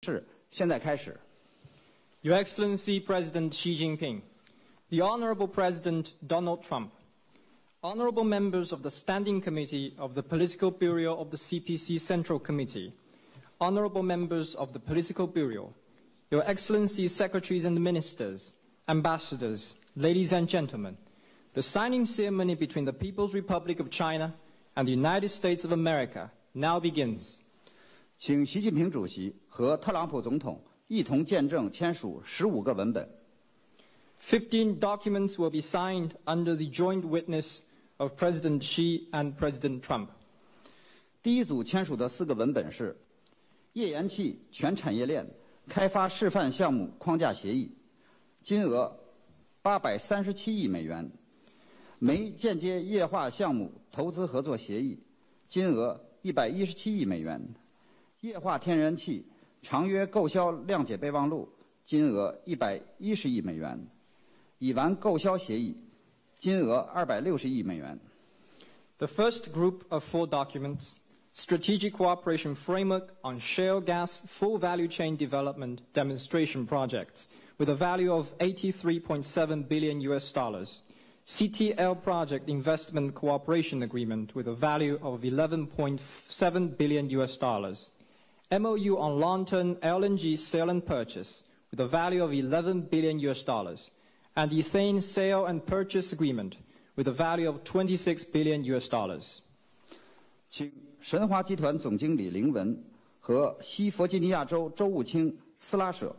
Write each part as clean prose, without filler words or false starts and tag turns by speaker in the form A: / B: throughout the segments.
A: 是现在开始。
B: Your Excellency President Xi Jinping, the Honorable President Donald Trump, Honorable members of the Standing Committee of the Political Bureau of the CPC Central Committee, Honorable members of the Political Bureau, Your Excellency Secretaries and Ministers, Ambassadors, ladies and gentlemen, the signing ceremony between the People's Republic of China and the United States of America now begins.
A: 请习近平主席和特朗普总统一同见证签署15个文本。
B: 15 documents will be signed under the joint witness of President Xi and President Trump.
A: 第一组签署的4个文本是页岩气全产业链开发示范项目框架协议，金额837亿美元；煤间接液化项目投资合作协议，金额117亿美元；液化天然气长约购销谅解备忘录，金额110亿美元；乙烷购销协议，金额260亿美元。
B: The first group of 4 documents, Strategic Cooperation Framework on Shale Gas Full Value Chain Development Demonstration Projects, with a value of $83.7 billion US, CTL Project Investment Cooperation Agreement with a value of $11.7 billion US, MOU on long-term LNG sale and purchase with a value of $11 billion US, and ethane sale and purchase agreement with a value of $26 billion US.
A: 请神华集团总经理林文和西弗吉尼亚州州务卿斯拉舍，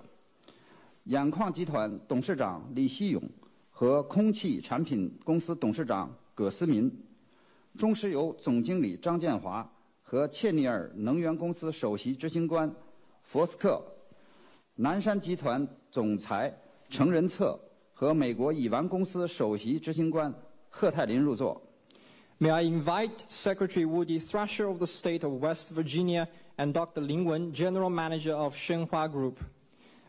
A: 眼矿集团董事长李希勇和空气产品公司董事长葛思民，中石油总经理张建华和切尼尔能源公司首席执行官佛斯克，南山集团总裁程仁策和美国乙烷公司首席执行官贺泰林入座。
B: May I invite Secretary Woody Thrasher of the state of West Virginia and Dr. Lin Wen, General Manager of Shenhua Group,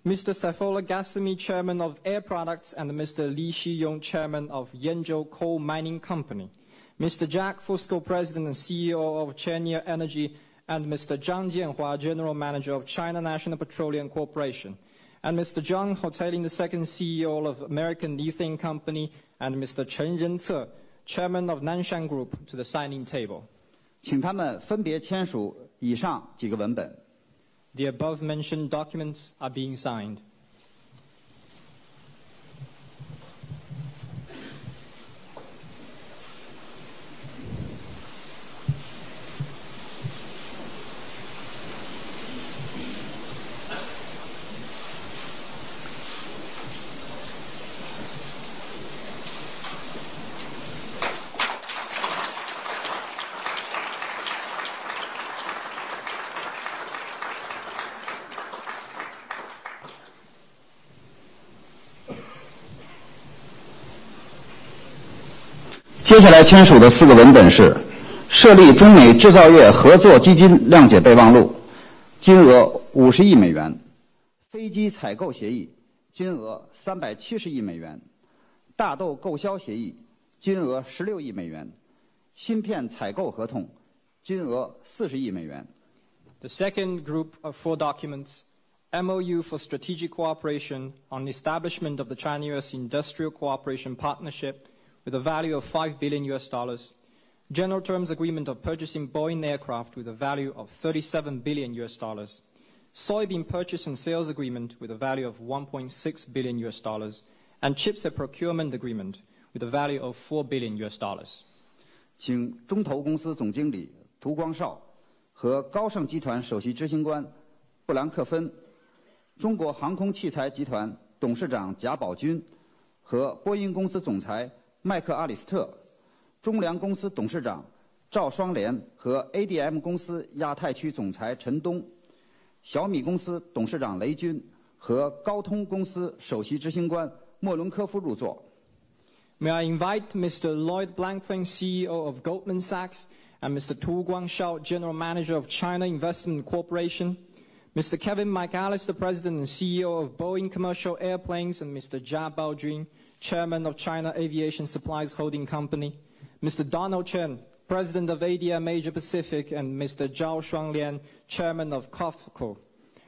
B: Mr. Saifola Gassami, Chairman of Air Products, and Mr. Li Xiyong, Chairman of Yenzhou Coal Mining Company, Mr. Jack Fusco, President and CEO of Cheniere Energy, and Mr. Zhang Jianhua, General Manager of China National Petroleum Corporation, and Mr. Zhang Hoteling, the second CEO of American Ethane Company, and Mr. Chen Rence, Chairman of Nanshan Group, to the signing table.
A: 请他们分别签署以上几个文本。
B: The above-mentioned documents are being signed.
A: 接下来签署的4个文本是：设立中美制造业合作基金谅解备忘录，金额50亿美元；飞机采购协议，金额370亿美元；大豆购销协议，金额16亿美元；芯片采购合同，金额40亿美元。
B: The second group of 4 documents, MOU for Strategic Cooperation on the Establishment of the China-US Industrial Cooperation Partnership with a value of $5 billion US, General Terms Agreement of Purchasing Boeing Aircraft with a value of $37 billion US, Soybean Purchase and Sales Agreement with a value of $1.6 billion US, and Chipset Procurement Agreement with a value of $4 billion US.
A: 请中投公司总经理涂光绍和高盛集团首席执行官布兰克芬，中国航空器材集团董事长贾宝军和波音公司总裁麦克阿里斯特，中粮公司董事长赵双莲和 ADM 公司亚太区总裁陈东，小米公司董事长雷军和高通公司首席执行官莫伦科夫入座。
B: May I invite Mr. Lloyd Blankfein, CEO of Goldman Sachs, and Mr. Tu Guangshao, General Manager of China Investment Corporation, Mr. Kevin McAllister, President and CEO of Boeing Commercial Airplanes, and Mr. Jia Baojun, Chairman of China Aviation Supplies Holding Company, Mr. Donald Chen, President of ADM Asia Pacific, and Mr. Zhao Shuanglian, Chairman of COFCO,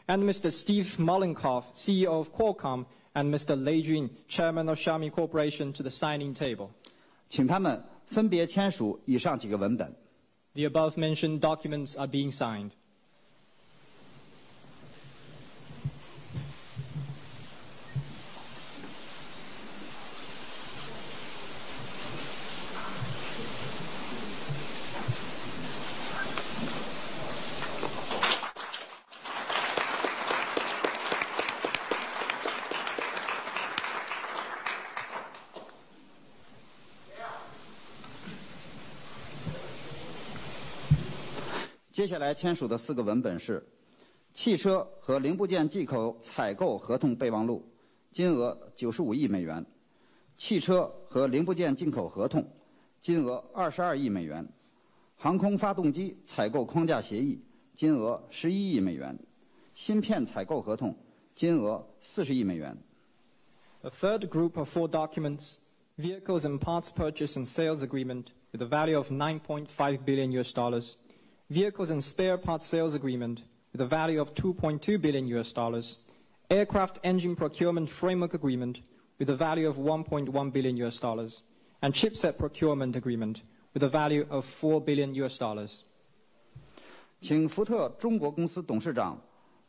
B: and Mr. Steve Mollenkopf, CEO of Qualcomm, and Mr. Lei Jun, Chairman of Xiaomi Corporation, to the signing table.
A: 请他们分别签署以上几个文本。
B: The above-mentioned documents are being signed.
A: 接下来签署的4个文本是：汽车和零部件进口采购合同备忘录，金额95亿美元；汽车和零部件进口合同，金额22亿美元；航空发动机采购框架协议，金额11亿美元；芯片采购合同，金额40亿美元。
B: A third group of 4 documents, vehicles and parts purchase and sales agreement with a value of $9.5 billion US dollars. Vehicles and spare parts sales agreement with a value of $2.2 billion US dollars, aircraft engine procurement framework agreement with a value of $1.1 billion US dollars, and chipset procurement agreement with a value of $4 billion US dollars.
A: 请福特中国公司董事长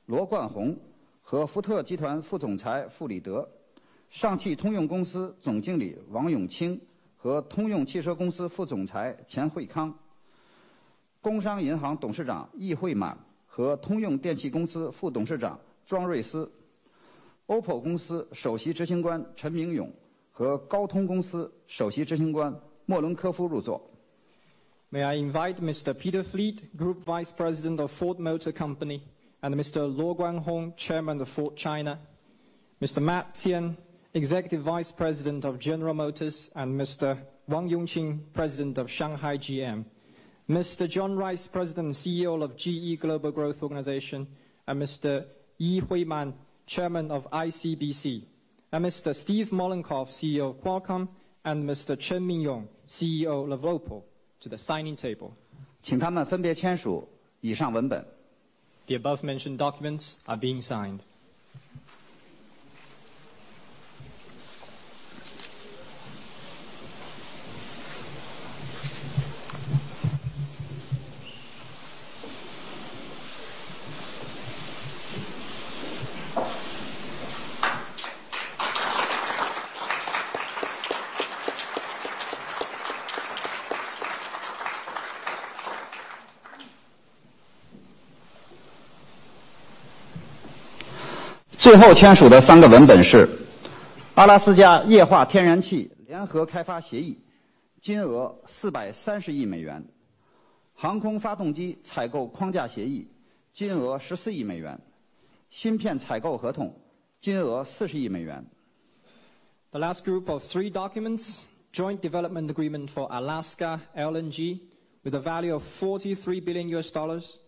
A: 罗冠宏和福特集团副总裁傅里德、上汽通用公司总经理王永清和通用汽车公司副总裁钱惠康。 工商银行董事长易会满和通用电气公司副董事长庄瑞思 ，OPPO 公司首席执行官陈明勇和高通公司首席执行官莫伦科夫入座。
B: May I invite Mr. Peter Fleet, Group Vice President of Ford Motor Company, and Mr. Luo Guanhong, Chairman of Ford China, Mr. Matt Tian, Executive Vice President of General Motors, and Mr. Wang Yongqing, President of Shanghai GM. Mr. John Rice, President and CEO of GE Global Growth Organization, and Mr. Yi Huiman, Chairman of ICBC, and Mr. Steve Mollenkopf, CEO of Qualcomm, and Mr. Chen Mingyong, CEO of Oppo, to the signing table.
A: 请他们分别签署以上文本。
B: The above-mentioned documents are being signed.
A: 最后签署的3个文本是：阿拉斯加液化天然气联合开发协议，金额430亿美元；航空发动机采购框架协议，金额14亿美元；芯片采购合同，金额40亿美元。
B: The last group of 3 documents, Joint Development Agreement for Alaska LNG with a value of $43 billion US dollars,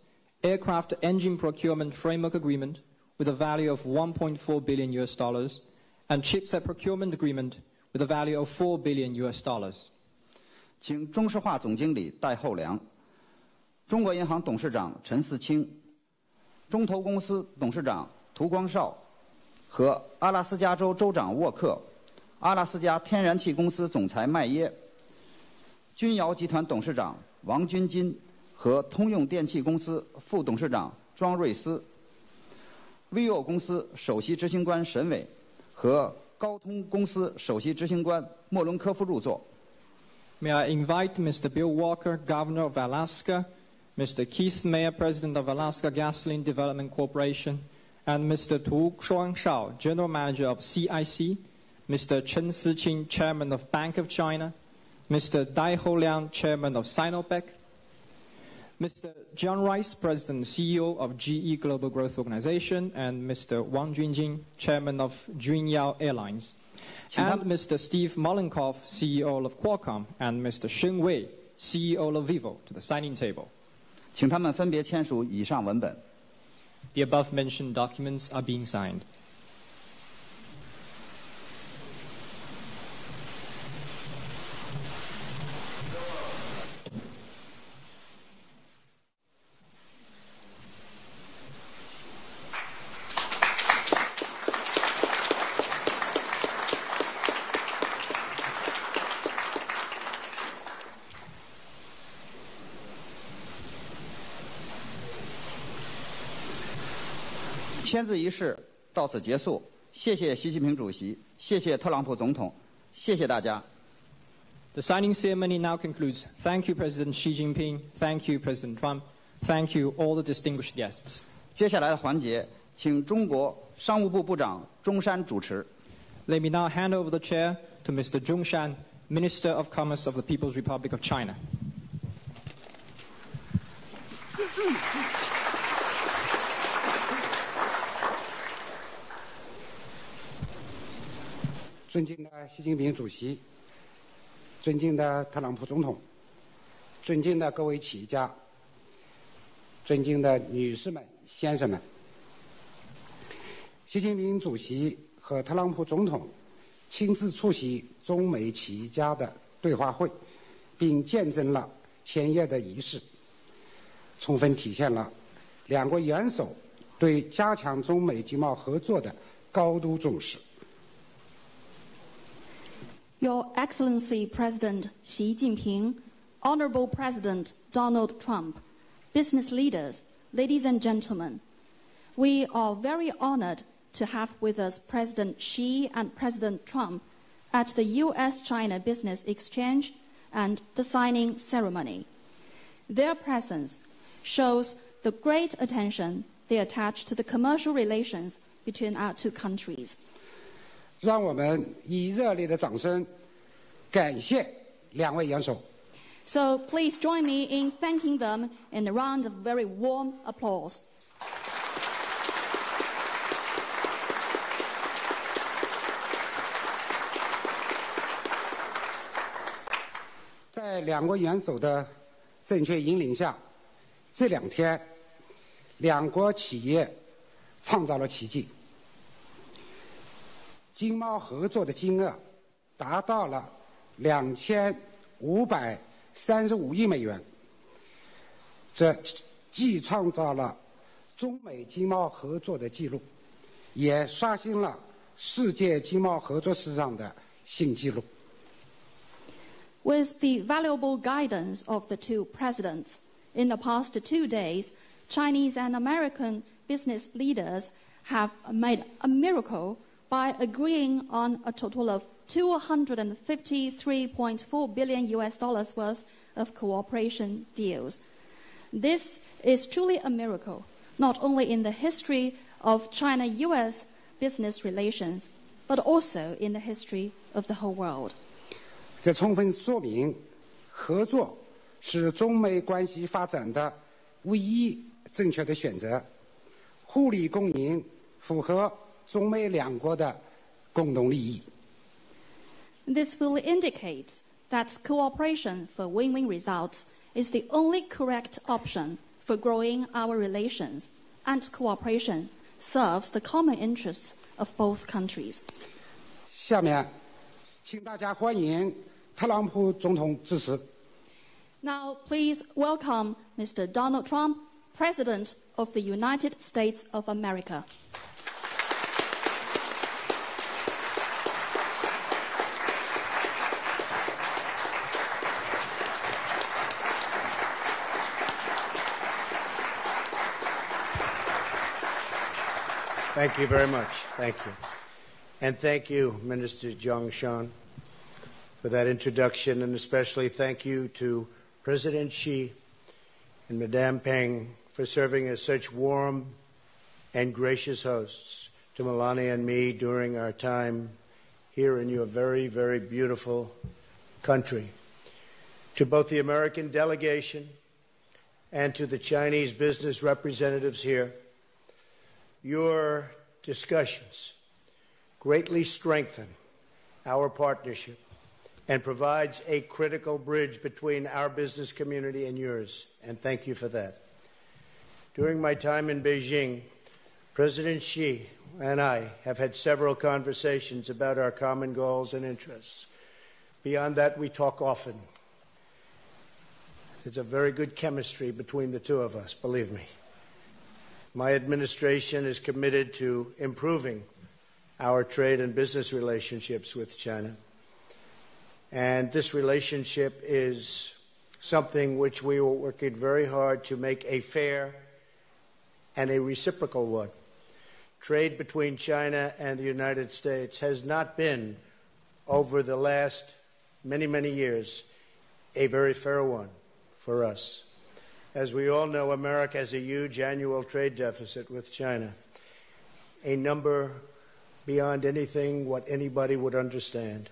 B: Aircraft Engine Procurement Framework Agreement with a value of $1.4 billion US dollars, and Chipset Procurement Agreement with a value of $4 billion US dollars.
A: 请中石化总经理戴厚良、中国银行董事长陈思清、中投公司董事长涂光绍和阿拉斯加州州长沃克、阿拉斯加天然气公司总裁麦耶、君瑶集团董事长王军金和通用电气公司副董事长庄瑞思、vivo 公司首席执行官沈伟和高通公司首席执行官莫伦科夫入座。
B: May I invite Mr. Bill Walker, Governor of Alaska, Mr. Keith Mayer, President of Alaska Gasoline Development Corporation, and Mr. Tu Shuangshao, General Manager of CIC, Mr. Chen Siqing, Chairman of Bank of China, Mr. Dai Ho Liang, Chairman of Sinopec, Mr. John Rice, President and CEO of GE Global Growth Organization, and Mr. Wang Junjing, Chairman of Junyao Airlines, and Mr. Steve Mollenkopf, CEO of Qualcomm, and Mr. Sheng Wei, CEO of Vivo, to the signing table.
A: 请他们分别签署以上文本。
B: The above-mentioned documents are being signed.
A: 签字仪式到此结束，谢谢习近平主席，谢谢特朗普总统，谢谢大家。
B: The signing ceremony now concludes. Thank you, President Xi Jinping. Thank you, President Trump. Thank you, all the distinguished guests.
A: 接下来的环节，请中国商务部部长钟山主持。
B: Let me now hand over the chair to Mr. Zhong Shan, Minister of Commerce of the People's Republic of China.
C: 尊敬的习近平主席，尊敬的特朗普总统，尊敬的各位企业家，尊敬的女士们、先生们，习近平主席和特朗普总统亲自出席中美企业家的对话会，并见证了签约的仪式，充分体现了两国元首对加强中美经贸合作的高度重视。
D: Your Excellency President Xi Jinping, Honorable President Donald Trump, business leaders, ladies and gentlemen, we are very honored to have with us President Xi and President Trump at the U.S.-China Business Exchange and the signing ceremony. Their presence shows the great attention they attach to the commercial relations between our two countries.
C: 让我们以热烈的掌声感谢两位元首。
D: So please join me in thanking them in a round of very warm applause. 在两国元首的正确引领下，这2天，两国企业创造了奇迹。经贸合作的金额达到了2535亿美元，这既创造了中美经贸合作的纪录，也刷新了世界经贸合作史上的新纪录。With the valuable guidance of the two presidents, in the past 2 days, Chinese and American business leaders have made a miracle by agreeing on a total of $253.4 billion worth of cooperation deals. This is truly a miracle, not only in the history of China-US business relations, but also in the history of the whole world.
C: 这充分说明，合作是中美关系发展的唯一正确的选择，互利共赢，符合中美两国的共同利益。
D: This fully indicates that cooperation for win-win results is the only correct option for growing our relations, and cooperation serves the common interests of both countries.
C: 下面，请大家欢迎特朗普总统致辞。
D: Now, please welcome Mr. Donald Trump, President of the United States of America.
E: Thank you very much. Thank you. And thank you, Minister Zhong Shan, for that introduction, and especially thank you to President Xi and Madame Peng for serving as such warm and gracious hosts to Melania and me during our time here in your very, very beautiful country. To both the American delegation and to the Chinese business representatives here, your discussions greatly strengthen our partnership and provides a critical bridge between our business community and yours, and thank you for that. During my time in Beijing, President Xi and I have had several conversations about our common goals and interests. Beyond that, we talk often. There's a very good chemistry between the two of us, believe me. My administration is committed to improving our trade and business relationships with China. And this relationship is something which we are working very hard to make a fair and a reciprocal one. trade between China and the United States has not been, over the last many, many years, a very fair one for us. As we all know, America has a huge annual trade deficit with China, a number beyond anything what anybody would understand.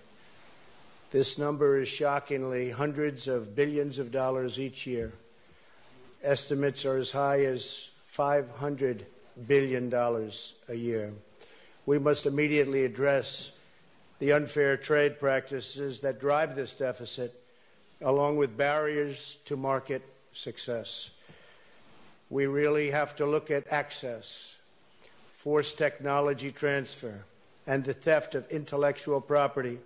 E: This number is shockingly hundreds of billions of dollars each year. Estimates are as high as $500 billion a year. We must immediately address the unfair trade practices that drive this deficit, along with barriers to market success. We really have to look at access, forced technology transfer, and the theft of intellectual property,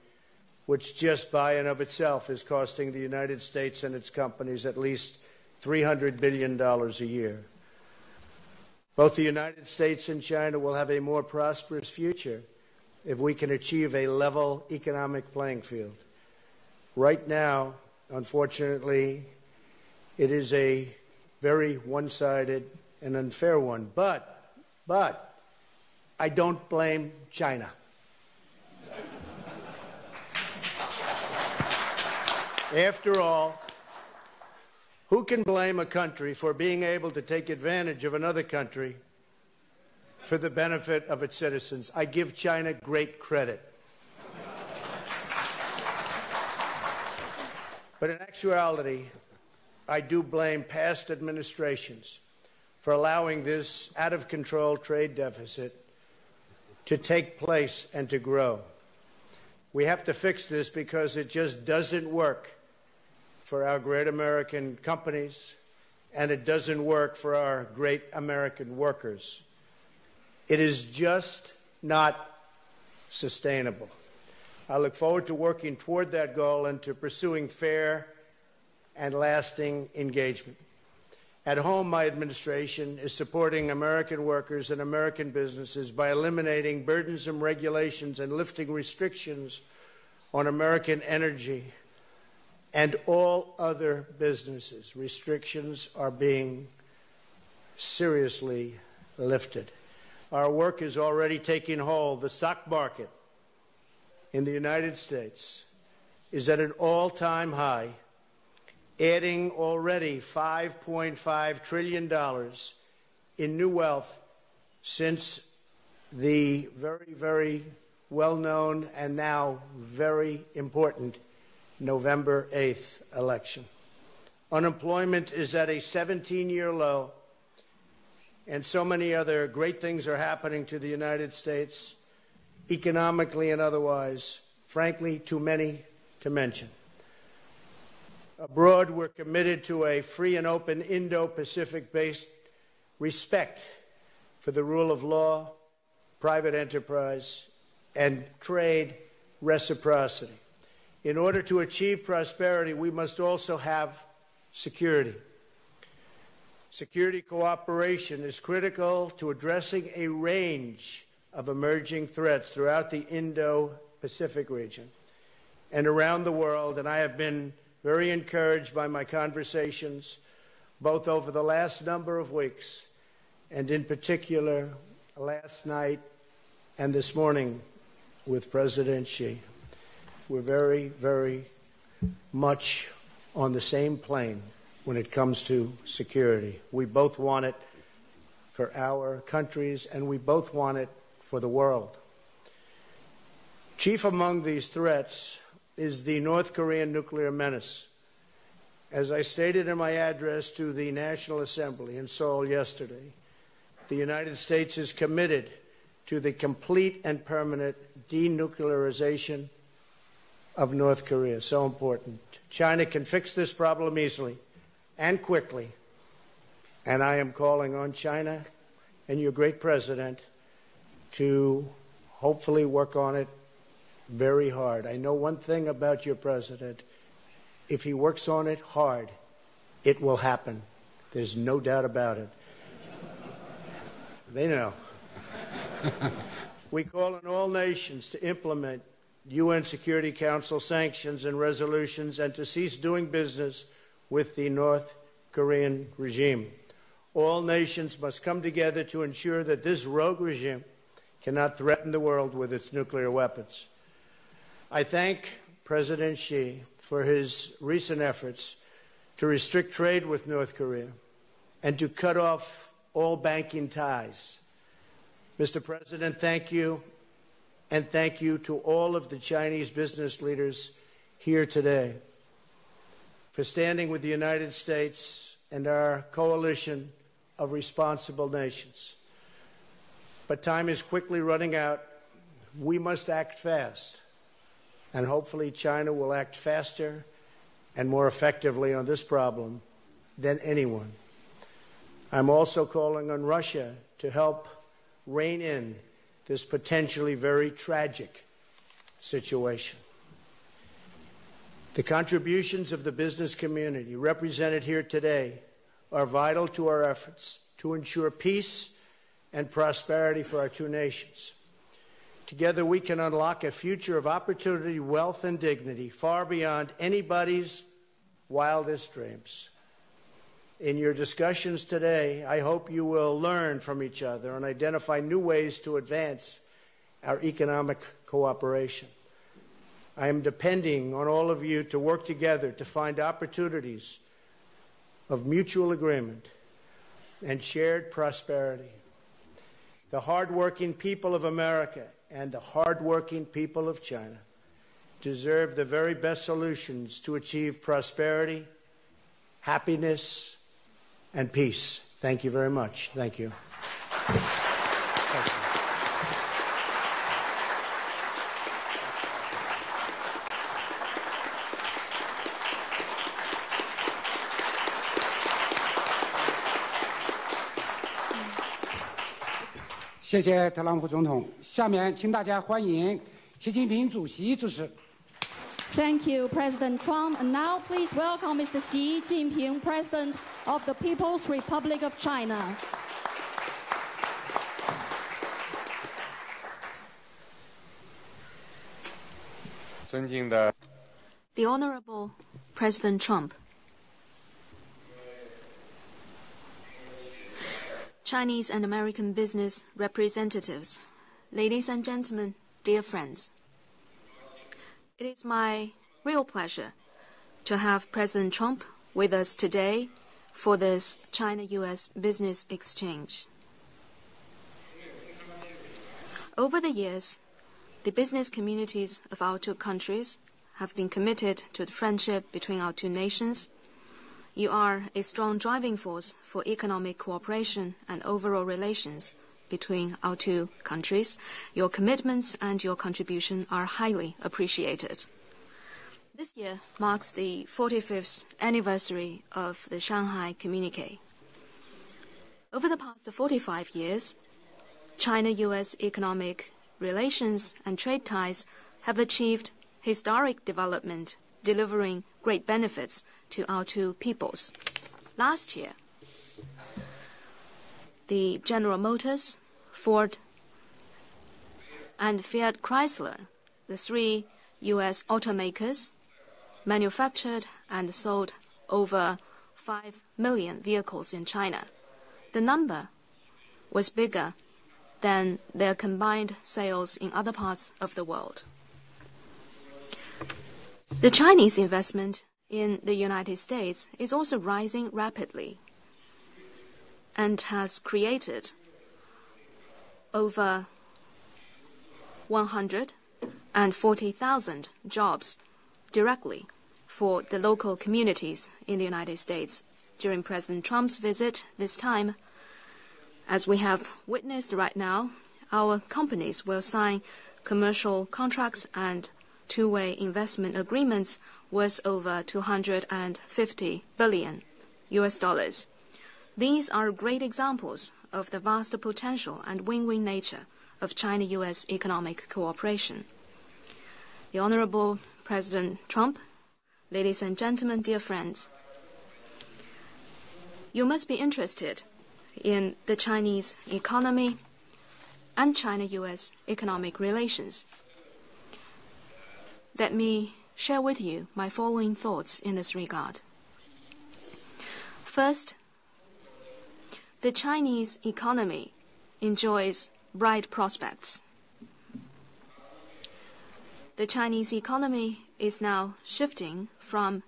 E: which just by and of itself is costing the United States and its companies at least $300 billion a year. Both the United States and China will have a more prosperous future if we can achieve a level economic playing field. Right now, unfortunately, it is a very one-sided and unfair one. But I don't blame China. After all, who can blame a country for being able to take advantage of another country for the benefit of its citizens? I give China great credit. But in actuality, I do blame past administrations for allowing this out-of-control trade deficit to take place and to grow. We have to fix this because it just doesn't work for our great American companies, and it doesn't work for our great American workers. It is just not sustainable. I look forward to working toward that goal and to pursuing fair and lasting engagement. At home, my administration is supporting American workers and American businesses by eliminating burdensome regulations and lifting restrictions on American energy and all other businesses. Restrictions are being seriously lifted. Our work is already taking hold. The stock market in the United States is at an all-time high, adding already $5.5 trillion in new wealth since the very, very well-known and now very important November 8th election. Unemployment is at a 17-year low, and so many other great things are happening to the United States, economically and otherwise, frankly, too many to mention. Abroad, we're committed to a free and open Indo-Pacific-based respect for the rule of law, private enterprise, and trade reciprocity. In order to achieve prosperity, we must also have security. Security cooperation is critical to addressing a range of emerging threats throughout the Indo-Pacific region and around the world, and I have been very encouraged by my conversations, both over the last number of weeks and in particular last night and this morning with President Xi. We're very, very much on the same plane when it comes to security. We both want it for our countries, and we both want it for the world. Chief among these threats is the North Korean nuclear menace. As I stated in my address to the National Assembly in Seoul yesterday, the United States is committed to the complete and permanent denuclearization of North Korea. So important. China can fix this problem easily and quickly, and I am calling on China and your great president to hopefully work on it very hard. I know one thing about your president. If he works on it hard, it will happen. There's no doubt about it. They know. We call on all nations to implement UN Security Council sanctions and resolutions and to cease doing business with the North Korean regime. All nations must come together to ensure that this rogue regime cannot threaten the world with its nuclear weapons. I thank President Xi for his recent efforts to restrict trade with North Korea and to cut off all banking ties. Mr. President, thank you, and thank you to all of the Chinese business leaders here today for standing with the United States and our coalition of responsible nations. But time is quickly running out. We must act fast, and hopefully China will act faster and more effectively on this problem than anyone. I'm also calling on Russia to help rein in this potentially very tragic situation. The contributions of the business community represented here today are vital to our efforts to ensure peace and prosperity for our two nations. Together we can unlock a future of opportunity, wealth, and dignity far beyond anybody's wildest dreams. In your discussions today, I hope you will learn from each other and identify new ways to advance our economic cooperation. I am depending on all of you to work together to find opportunities of mutual agreement and shared prosperity. The hardworking people of America and the hardworking people of China deserve the very best solutions to achieve prosperity, happiness, and peace. Thank you very much. Thank you.
C: 谢谢特朗普总统。下面请大家欢迎习近平主席致辞。
D: Thank you, President Trump. And now please welcome Mr. Xi Jinping, President of the People's Republic of China.
F: The Honorable President Trump, Chinese and American business representatives, ladies and gentlemen, dear friends. It is my real pleasure to have President Trump with us today for this China-US business exchange. Over the years, the business communities of our two countries have been committed to the friendship between our two nations. You are a strong driving force for economic cooperation and overall relations between our two countries. Your commitments and your contribution are highly appreciated. This year marks the 45th anniversary of the Shanghai Communique. Over the past 45 years, China-US economic relations and trade ties have achieved historic development, delivering great benefits to our two peoples. Last year, the General Motors, Ford, and Fiat Chrysler, the three U.S. automakers, manufactured and sold over 5 million vehicles in China. The number was bigger than their combined sales in other parts of the world. The Chinese investment in the United States is also rising rapidly and has created over 140,000 jobs directly for the local communities in the United States. During President Trump's visit this time, as we have witnessed right now, our companies will sign commercial contracts and two-way investment agreements worth over $250 billion. These are great examples of the vast potential and win-win nature of China-US economic cooperation. The Honorable President Trump, ladies and gentlemen, dear friends, you must be interested in the Chinese economy and China-US economic relations. Let me share with you my following thoughts in this regard. First, the Chinese economy enjoys bright prospects. The Chinese economy is now shifting from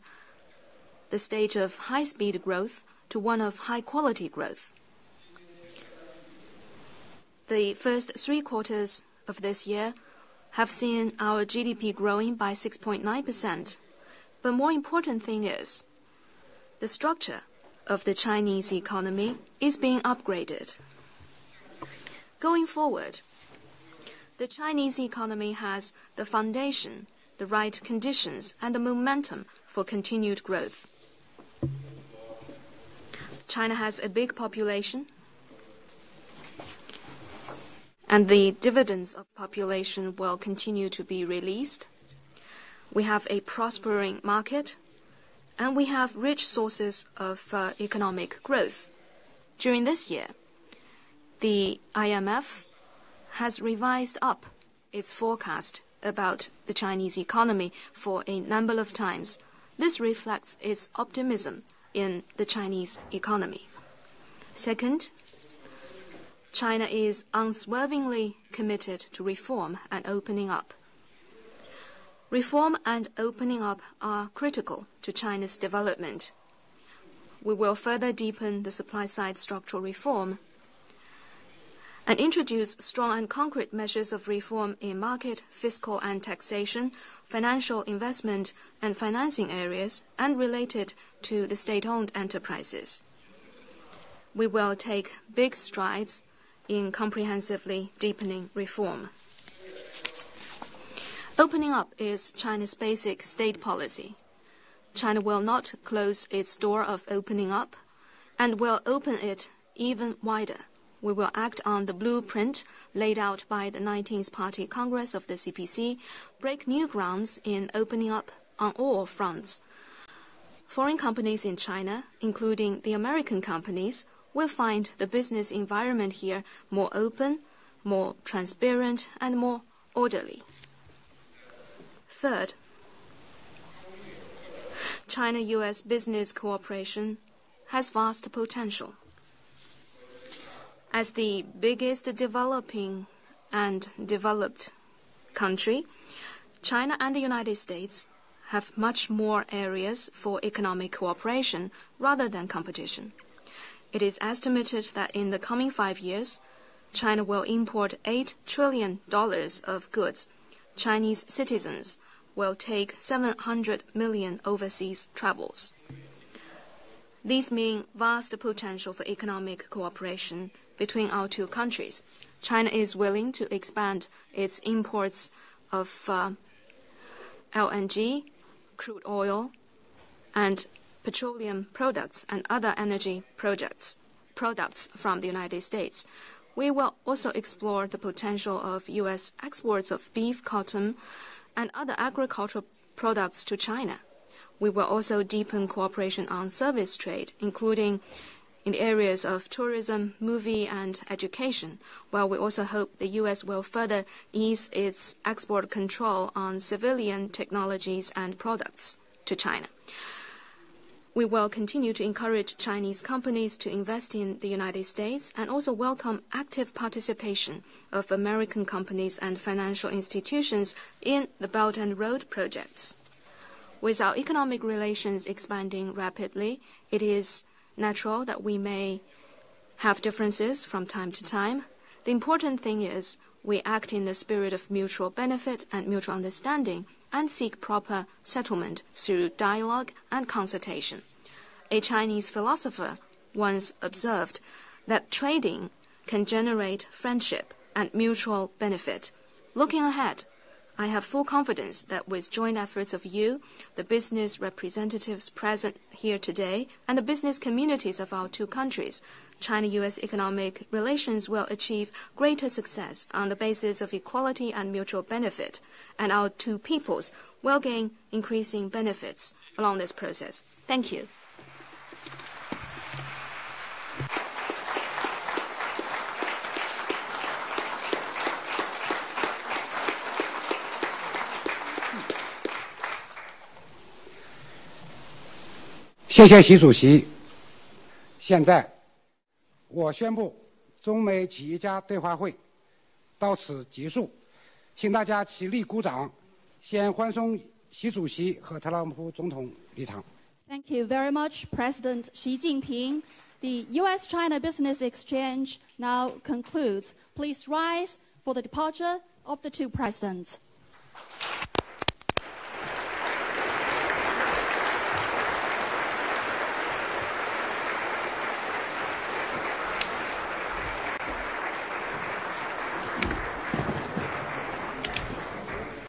F: the stage of high-speed growth to one of high-quality growth. The first 3 quarters of this year have seen our GDP growing by 6.9%. But more important thing is, the structure of the Chinese economy is being upgraded. Going forward, the Chinese economy has the foundation, the right conditions, and the momentum for continued growth. China has a big population, and the dividends of population will continue to be released. We have a prospering market, and we have rich sources of economic growth. During this year, the IMF has revised up its forecast about the Chinese economy for a number of times. This reflects its optimism in the Chinese economy. Second, China is unswervingly committed to reform and opening up. Reform and opening up are critical to China's development. We will further deepen the supply-side structural reform and introduce strong and concrete measures of reform in market, fiscal and taxation, financial investment and financing areas, and related to the state-owned enterprises. We will take big strides in comprehensively deepening reform. Opening up is China's basic state policy. China will not close its door of opening up and will open it even wider. We will act on the blueprint laid out by the 19th Party Congress of the CPC, break new grounds in opening up on all fronts. Foreign companies in China, including the American companies, will find the business environment here more open, more transparent, and more orderly. Third, China-US business cooperation has vast potential. As the biggest developing and developed country, China and the United States have much more areas for economic cooperation rather than competition. It is estimated that in the coming 5 years, China will import $8 trillion of goods. Chinese citizens will take 700 million overseas travels. These mean vast potential for economic cooperation between our two countries. China is willing to expand its imports of LNG, crude oil, and petroleum products and other energy products from the United States. We will also explore the potential of U.S. exports of beef, cotton, and other agricultural products to China. We will also deepen cooperation on service trade, including in the areas of tourism, movie, and education, while we also hope the U.S. will further ease its export control on civilian technologies and products to China. We will continue to encourage Chinese companies to invest in the United States and also welcome active participation of American companies and financial institutions in the Belt and Road projects. With our economic relations expanding rapidly, it is natural that we may have differences from time to time. The important thing is we act in the spirit of mutual benefit and mutual understanding and seek proper settlement through dialogue and consultation. A Chinese philosopher once observed that trading can generate friendship and mutual benefit. Looking ahead, I have full confidence that with joint efforts of you, the business representatives present here today, and the business communities of our two countries, China-US economic relations will achieve greater success on the basis of equality and mutual benefit, and our two peoples will gain increasing benefits along this process. Thank you.
C: 谢谢习主席。现在，我宣布中美企业家对话会到此结束，请大家起立鼓掌，先欢送习主席和特朗普总统离场。
D: Thank you very much, President Xi Jinping. The U.S.-China Business Exchange now concludes. Please rise for the departure of the two presidents.